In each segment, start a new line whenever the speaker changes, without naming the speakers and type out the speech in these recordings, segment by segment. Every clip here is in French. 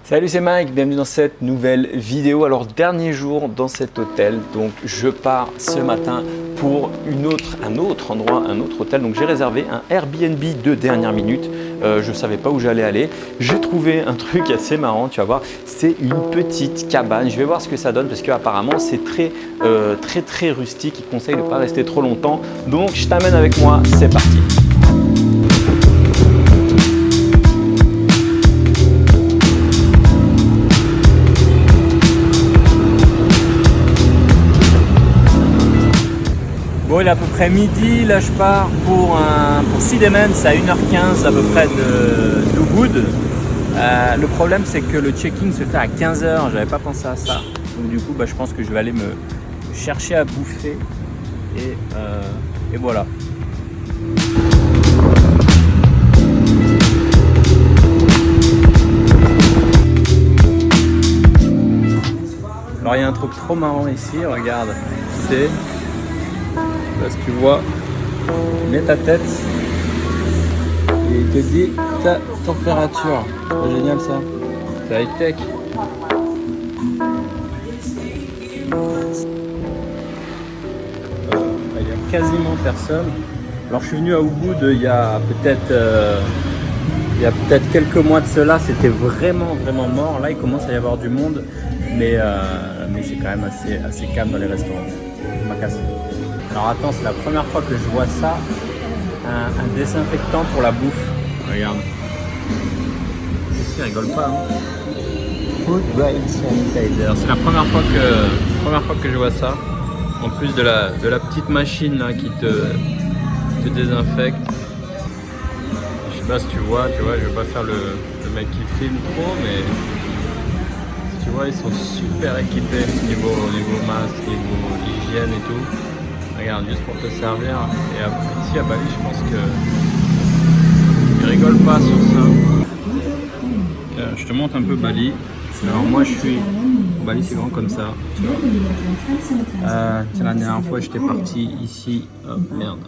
Salut, c'est Mike, bienvenue dans cette nouvelle vidéo. Alors, dernier jour dans cet hôtel, donc je pars ce matin pour un autre endroit, un autre hôtel. Donc j'ai réservé un Airbnb de dernière minute. Je ne savais pas où j'allais aller. J'ai trouvé un truc assez marrant, tu vas voir. C'est une petite cabane. Je vais voir ce que ça donne parce qu'apparemment c'est très rustique. Ils conseillent de ne pas rester trop longtemps. Donc je t'amène avec moi, c'est parti. Bon, il est à peu près midi, là je pars pour Sidémen, c'est à 1h15 à peu près d'Ubud. Le problème c'est que le check-in se fait à 15h, j'avais pas pensé à ça. Donc du coup je pense que je vais aller me chercher à bouffer et voilà. Alors il y a un truc trop marrant ici, regarde, c'est... Là, si tu vois, tu mets ta tête et il te dit ta température. C'est génial ça. C'est high tech. Il y a quasiment personne. Alors je suis venu à Ubud il y a peut-être quelques mois de cela. C'était vraiment mort. Là il commence à y avoir du monde, mais c'est quand même assez calme dans les restaurants. Je m'acasse. Alors attends, c'est la première fois que je vois ça, un désinfectant pour la bouffe. Regarde. Ici, rigole pas. Hein. Food grade sanitizer. C'est la première fois que je vois ça. En plus de la petite machine là qui te désinfecte. Je sais pas si tu vois, je vais pas faire le mec qui filme trop, mais tu vois, ils sont super équipés niveau masque, niveau hygiène et tout. Regarde, juste pour te servir. Et ici à Bali, je pense que ils rigolent pas sur ça. Je te montre un peu Bali. Alors moi je suis... Bali c'est grand comme ça. C'est la dernière fois j'étais parti ici. Oh merde.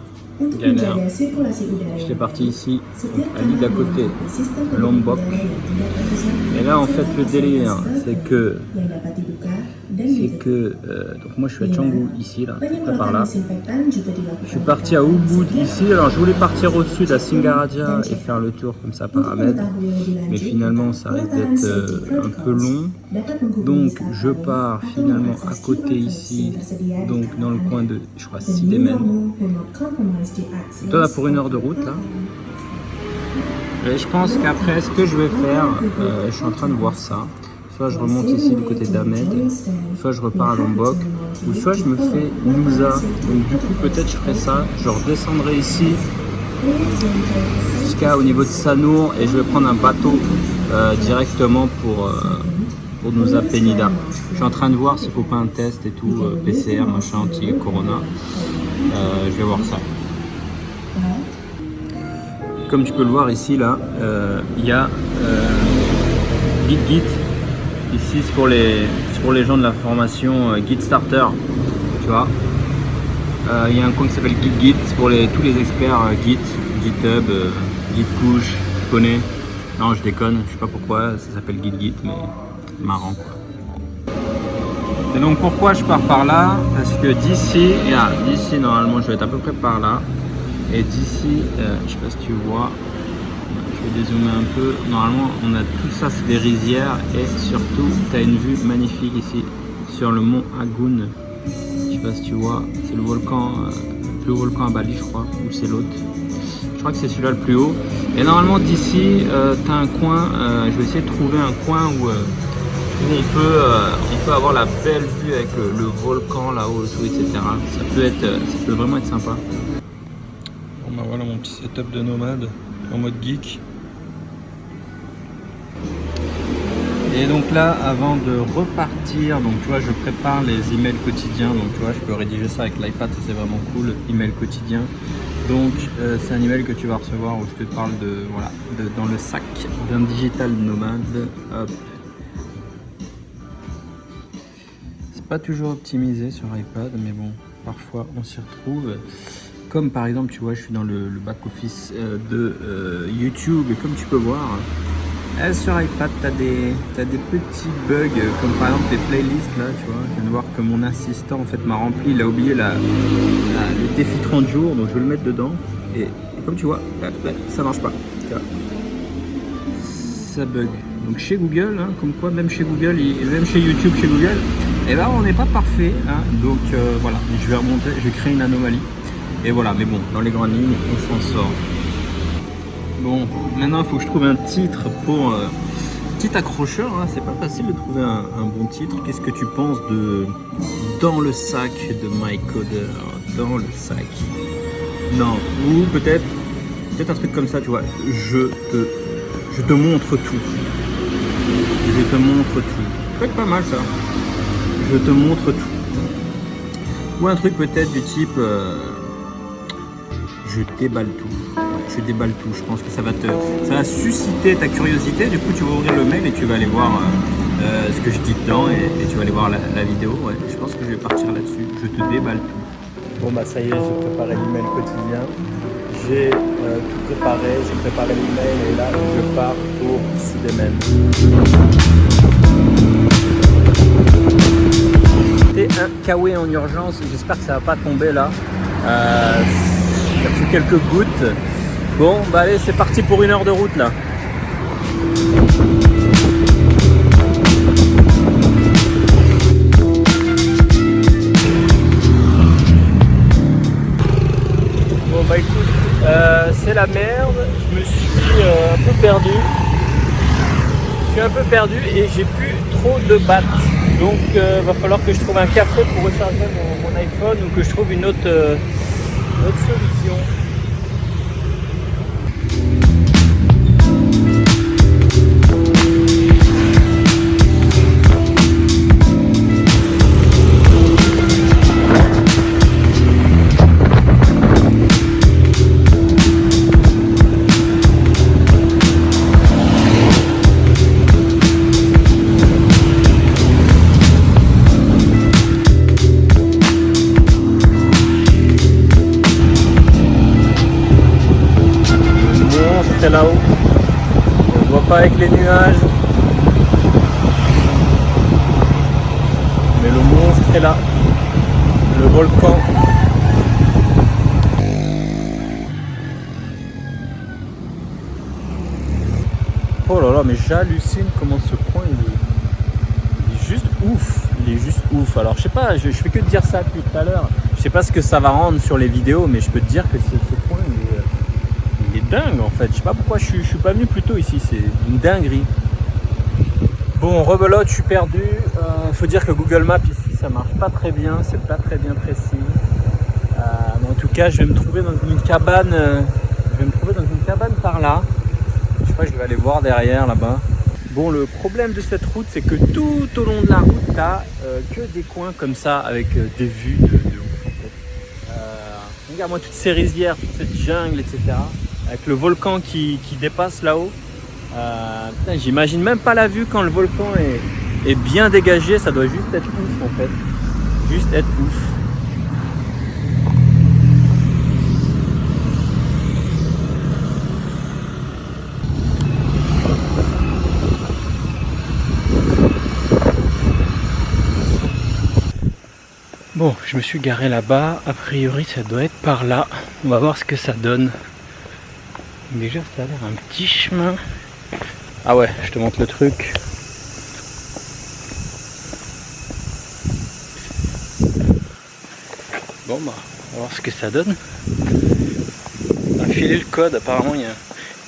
Galère. J'étais parti ici, donc à l'île d'à côté, Lombok. Et là en fait le délire c'est que donc moi je suis à Canggu ici là, près par là. Je suis parti à Ubud ici, alors je voulais partir au sud à Singaraja et faire le tour comme ça par Ahmed, mais finalement ça risque d'être un peu long, donc je pars finalement à côté ici, donc dans le coin de, je crois, Sidémen. Toi là pour 1 heure de route là. Et je pense qu'après ce que je vais faire, je suis en train de voir ça. Soit je remonte ici du côté d'Ahmed, soit je repars à Lombok, ou soit je me fais Nusa. Donc du coup peut-être je ferai ça, je redescendrai ici jusqu'au niveau de Sanur et je vais prendre un bateau directement pour Nusa Penida. Je suis en train de voir s'il ne faut pas un test et tout, PCR, machin, anti-corona. Je vais voir ça. Comme tu peux le voir ici là, il y a Git. Ici c'est pour les gens de la formation Git Starter, tu vois. Il y a un coin qui s'appelle Git, c'est pour tous les experts Git, GitHub, Git Push, tu connais. Non je déconne, je sais pas pourquoi ça s'appelle Git, mais marrant quoi. Et donc pourquoi je pars par là? Parce que d'ici normalement je vais être à peu près par là. Et d'ici, je sais pas si tu vois, je vais dézoomer un peu. Normalement, on a tout ça, c'est des rizières et surtout, tu as une vue magnifique ici sur le mont Agun. Je sais pas si tu vois, c'est le volcan, le plus haut volcan à Bali, je crois, ou c'est l'autre. Je crois que c'est celui-là le plus haut. Et normalement, d'ici, tu as un coin. Je vais essayer de trouver un coin où on peut avoir la belle vue avec le volcan là-haut, etc. Ça peut vraiment être sympa. Voilà mon petit setup de nomade en mode geek. Et donc là, avant de repartir, donc tu vois, je prépare les emails quotidiens. Donc tu vois, je peux rédiger ça avec l'iPad, ça c'est vraiment cool. Email quotidien. Donc c'est un email que tu vas recevoir où je te parle dans le sac d'un digital nomade. Hop. C'est pas toujours optimisé sur iPad, mais bon, parfois on s'y retrouve. Comme par exemple, tu vois, je suis dans le back-office de YouTube et comme tu peux voir, Sur iPad, t'as des petits bugs, comme par exemple les playlists là, tu vois. Je viens de voir que mon assistant en fait m'a rempli, il a oublié le défi 30 jours, donc je vais le mettre dedans. Et comme tu vois, ça marche pas. Tu vois. Ça bug. Donc chez Google, hein, comme quoi même chez Google, même chez YouTube, chez Google, et ben on n'est pas parfait. Hein. Donc voilà, je vais remonter, je vais créer une anomalie. Et voilà, mais bon, dans les grandes lignes, on s'en sort. Bon, maintenant il faut que je trouve un titre pour petit accrocheur. Hein. C'est pas facile de trouver un bon titre. Qu'est-ce que tu penses de Dans le sac de Mike Coder? Dans le sac. Non, ou peut-être un truc comme ça, tu vois. Je te montre tout. Je te montre tout. Ça peut être pas mal ça. Je te montre tout. Ou un truc peut-être du type je déballe tout. Je déballe tout. Je pense que ça va susciter ta curiosité. Du coup, tu vas ouvrir le mail et tu vas aller voir ce que je dis dedans et tu vas aller voir la vidéo. Ouais, je pense que je vais partir là-dessus. Je te déballe tout. Bon bah ça y est, j'ai préparé l'email quotidien. J'ai tout préparé. J'ai préparé l'email et là, je pars pour ci-demain. C'était un kawaii en urgence. J'espère que ça va pas tomber là. Il y a plus quelques gouttes. Bon, bah allez, c'est parti pour 1 heure de route là. Bon bah écoute, c'est la merde. Je me suis un peu perdu. Je suis un peu perdu et j'ai plus trop de battes. Donc va falloir que je trouve un café pour recharger mon iPhone ou que je trouve une autre solution. C'est là-haut, on ne voit pas avec les nuages, mais le monstre est là, le volcan. Oh là là, mais j'hallucine comment ce coin il est juste ouf, il est juste ouf. Alors je sais pas, je fais que de dire ça depuis tout à l'heure, je sais pas ce que ça va rendre sur les vidéos, mais je peux te dire que ce coin il est dingue en fait. Je sais pas pourquoi je suis pas venu plus tôt ici, c'est une dinguerie. Bon, rebelote, je suis perdu. Faut dire que Google Maps ici ça marche pas très bien, c'est pas très bien précis. Mais en tout cas, je vais me trouver dans une cabane. Par là. Je sais pas, je vais aller voir derrière là-bas. Bon, le problème de cette route, c'est que tout au long de la route, t'as que des coins comme ça avec des vues de ouf en fait. Regarde-moi toutes ces rizières, toute cette jungle, etc. Avec le volcan qui dépasse là-haut. J'imagine même pas la vue quand le volcan est bien dégagé. Ça doit juste être ouf en fait. Juste être ouf. Bon, je me suis garé là-bas. A priori, ça doit être par là. On va voir ce que ça donne. Déjà, ça a l'air un petit chemin. Ah ouais, je te montre le truc. Bon bah, on va voir ce que ça donne. On a filé le code, apparemment il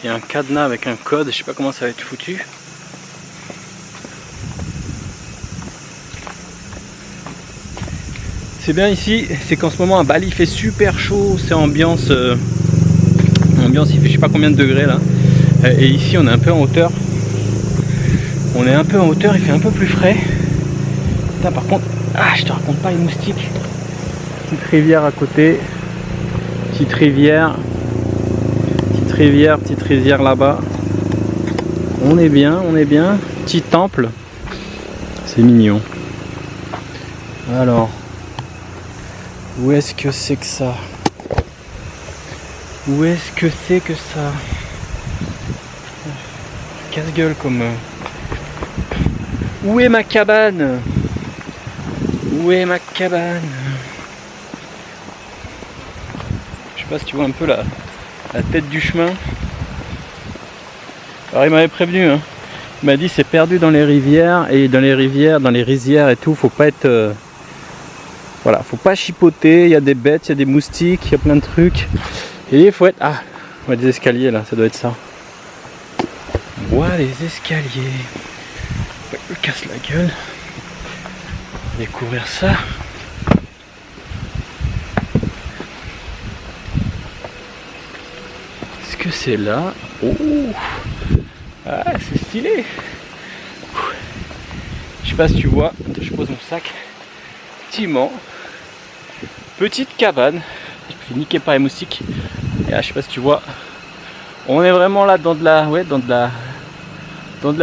y a un cadenas avec un code, je sais pas comment ça va être foutu. C'est bien ici, c'est qu'en ce moment à Bali il fait super chaud, c'est ambiance il fait je sais pas combien de degrés là. Et ici on est un peu en hauteur. On est un peu en hauteur, il fait un peu plus frais. Putain, par contre, je te raconte pas les moustiques. Petite rivière à côté. Petite rivière là-bas. On est bien. Petit temple. C'est mignon. Alors, où est-ce que c'est que ça? casse-gueule comme... Où est ma cabane? Où est ma cabane? Je sais pas si tu vois un peu la tête du chemin. Alors il m'avait prévenu, hein. Il m'a dit c'est perdu dans les rivières, et dans les rizières et tout, faut pas être... voilà, faut pas chipoter, il y a des bêtes, il y a des moustiques, il y a plein de trucs. Et il faut être... Ah, on voit des escaliers là, ça doit être ça. On voit les escaliers. Je me casse la gueule. On va découvrir ça. Est-ce que c'est là? Oh, ah, c'est stylé. Je sais pas si tu vois. Attends, je pose mon sac. Effectivement, petite cabane. Je me fais niquer par les moustiques. Et là, je sais pas si tu vois. On est vraiment là dans de la, ouais, dans de la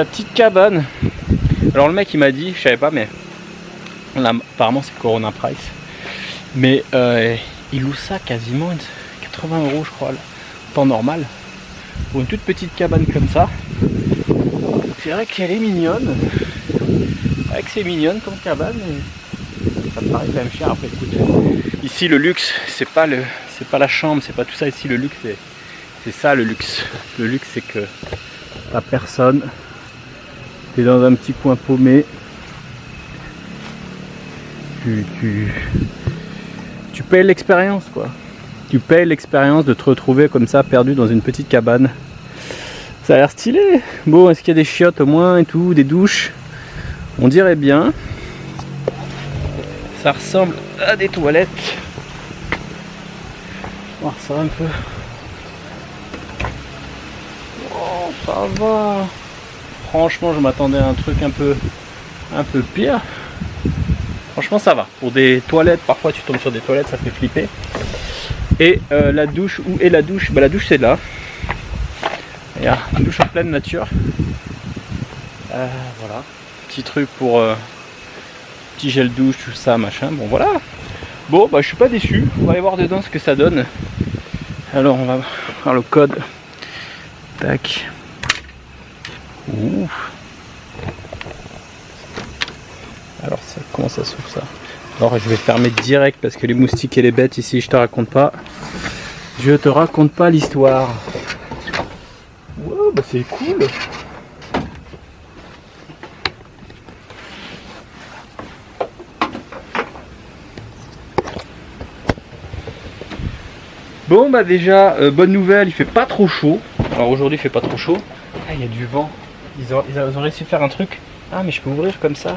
petite cabane. Alors le mec il m'a dit, je savais pas, mais là, apparemment c'est Corona Price. Mais il loue ça quasiment 80 € je crois, là, temps normal. Pour une toute petite cabane comme ça. C'est vrai qu'elle est mignonne. C'est vrai que c'est mignonne comme cabane, mais ça me paraît quand même cher. Après écoute, ici le luxe, c'est pas la chambre, c'est pas tout ça. Ici le luxe, c'est ça le luxe. Le luxe c'est que t'as personne. T'es dans un petit coin paumé. Tu payes l'expérience quoi. Tu payes l'expérience de te retrouver comme ça perdu dans une petite cabane. Ça a l'air stylé. Bon, est-ce qu'il y a des chiottes au moins et tout, des douches? On dirait bien. Ça ressemble à des toilettes. On va voir ça un peu. Oh, ça va. Franchement, je m'attendais à un truc un peu pire. Franchement, ça va. Pour des toilettes, parfois tu tombes sur des toilettes, ça fait flipper. Et la douche, où est la douche? Bah, la douche c'est là. Regarde, une douche en pleine nature. Voilà. Petit truc pour petit gel douche, tout ça, machin. Bon, voilà. Bon, bah, je suis pas déçu. On va aller voir dedans ce que ça donne. Alors, on va faire le code. Tac. Ouh. Alors ça, comment ça s'ouvre ça? Alors je vais fermer direct parce que les moustiques et les bêtes ici, je te raconte pas. Je te raconte pas l'histoire. Wow, bah c'est cool. Bon bah déjà, bonne nouvelle, il fait pas trop chaud. Alors aujourd'hui il fait pas trop chaud. Ah, il y a du vent. Ils ont réussi à faire un truc. Ah mais je peux ouvrir comme ça.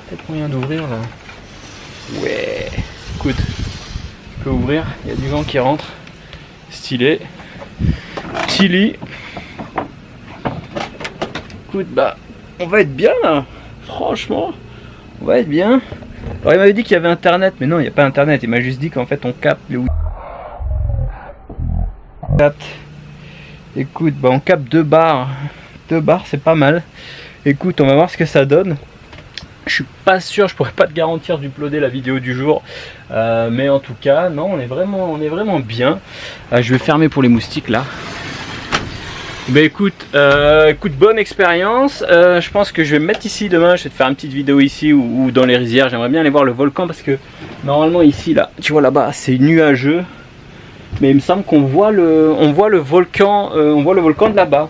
Peut-être moyen d'ouvrir là. Ouais. Écoute, je peux ouvrir. Il y a du vent qui rentre. Stylé. Chili. Écoute, bah, on va être bien là. Franchement, on va être bien. Alors il m'avait dit qu'il y avait internet, mais non, il n'y a pas internet. Il m'a juste dit qu'en fait on capte le. Écoute, bah on capte 2 bars. 2 bars, c'est pas mal. Écoute, on va voir ce que ça donne. Je suis pas sûr, je pourrais pas te garantir d'uploader la vidéo du jour, mais en tout cas, non, on est vraiment bien. Je vais fermer pour les moustiques là. Ben écoute, bonne expérience. Je pense que je vais me mettre ici demain. Je vais te faire une petite vidéo ici ou dans les rizières. J'aimerais bien aller voir le volcan parce que normalement ici là, tu vois là-bas, c'est nuageux. Mais il me semble qu'on voit on voit le volcan de là-bas.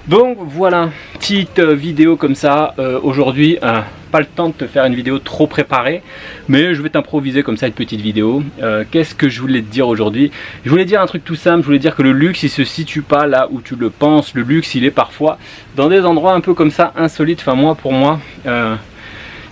Donc voilà, petite vidéo comme ça aujourd'hui. Pas le temps de te faire une vidéo trop préparée, mais je vais t'improviser comme ça une petite vidéo. Qu'est-ce que je voulais te dire aujourd'hui? Je voulais dire un truc tout simple. Je voulais dire que le luxe il se situe pas là où tu le penses. Le luxe il est parfois dans des endroits un peu comme ça insolites. Enfin moi, pour moi,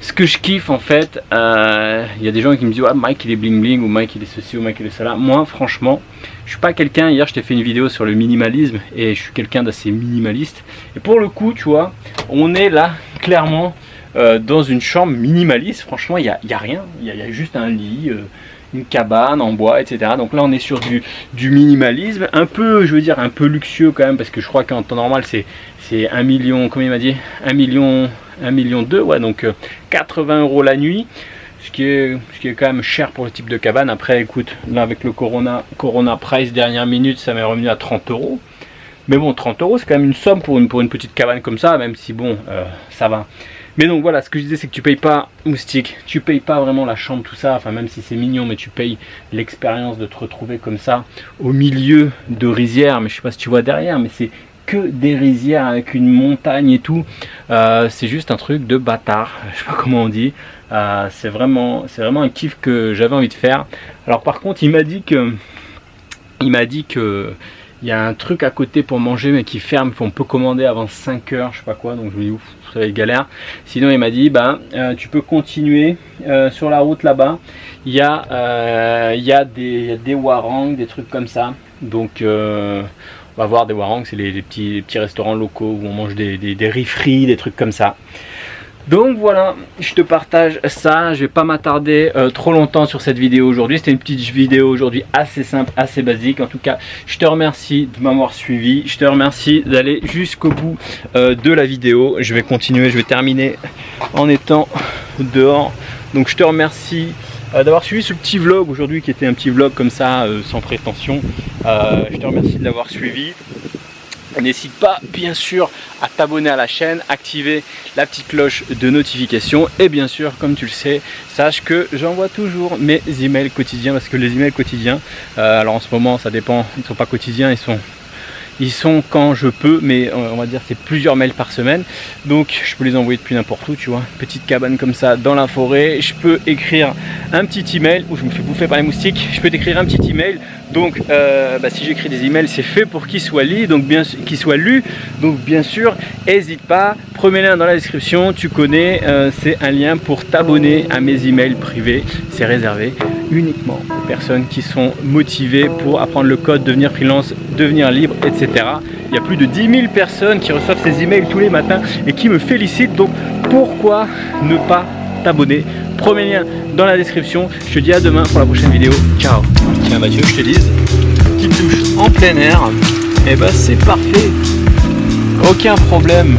ce que je kiffe en fait, il y a des gens qui me disent ah, Mike il est bling bling, ou Mike il est ceci, ou Mike il est cela. Moi franchement, je suis pas quelqu'un, hier je t'ai fait une vidéo sur le minimalisme et je suis quelqu'un d'assez minimaliste. Et pour le coup, tu vois, on est là clairement dans une chambre minimaliste. Franchement, il y a rien, il y a juste un lit, une cabane en bois, etc. Donc là on est sur du minimalisme, un peu, je veux dire, un peu luxueux quand même, parce que je crois qu'en temps normal c'est 1 million, combien il m'a dit, 1 million 2, ouais, donc 80 € la nuit, ce qui est quand même cher pour le type de cabane. Après écoute, là avec le Corona Price dernière minute, ça m'est revenu à 30 €.
Mais bon, 30 € c'est quand même une somme pour une petite cabane comme ça, même si bon, ça va. Mais donc voilà, ce que je disais, c'est que tu payes pas Moustique, tu payes pas vraiment la chambre, tout ça, enfin même si c'est mignon, mais tu payes l'expérience de te retrouver comme ça au milieu de rizières. Mais je sais pas si tu vois derrière, mais c'est que des rizières avec une montagne et tout. C'est juste un truc de bâtard, je sais pas comment on dit. C'est vraiment un kiff que j'avais envie de faire. Alors par contre, il m'a dit que il y a un truc à côté pour manger mais qui ferme, on peut commander avant 5 heures, je sais pas quoi, donc je me dis ouf, ça va être galère. Sinon il m'a dit tu peux continuer sur la route là-bas, il y a des warangs, des trucs comme ça, donc on va voir. Des warangs, c'est les petits restaurants locaux où on mange des riz frits, des trucs comme ça. Donc voilà, je te partage ça, je vais pas m'attarder trop longtemps sur cette vidéo aujourd'hui. C'était une petite vidéo aujourd'hui assez simple, assez basique. En tout cas, je te remercie de m'avoir suivi, je te remercie d'aller jusqu'au bout de la vidéo. Je vais continuer, je vais terminer en étant dehors. Donc je te remercie d'avoir suivi ce petit vlog aujourd'hui qui était un petit vlog comme ça, sans prétention. Je te remercie de l'avoir suivi. N'hésite pas bien sûr à t'abonner à la chaîne, activer la petite cloche de notification et bien sûr, comme tu le sais, sache que j'envoie toujours mes emails quotidiens, parce que les emails quotidiens, alors en ce moment ça dépend, ils ne sont pas quotidiens, ils sont quand je peux, mais on va dire c'est plusieurs mails par semaine, donc je peux les envoyer depuis n'importe où, tu vois, petite cabane comme ça dans la forêt. Je peux écrire un petit email, où je me fais bouffer par les moustiques, je peux t'écrire un petit email, donc si j'écris des emails, c'est fait pour qu'ils soient lus, donc bien sûr, n'hésite pas, premier lien dans la description, tu connais, c'est un lien pour t'abonner à mes emails privés, c'est réservé uniquement aux personnes qui sont motivées pour apprendre le code, devenir freelance, devenir libre, etc. Il y a plus de 10 000 personnes qui reçoivent ces emails tous les matins et qui me félicitent, donc pourquoi ne pas t'abonner? Premier lien dans la description. Je te dis à demain pour la prochaine vidéo. Ciao. Tiens Mathieu, je te dise, petite douche en plein air, et bah c'est parfait, aucun problème.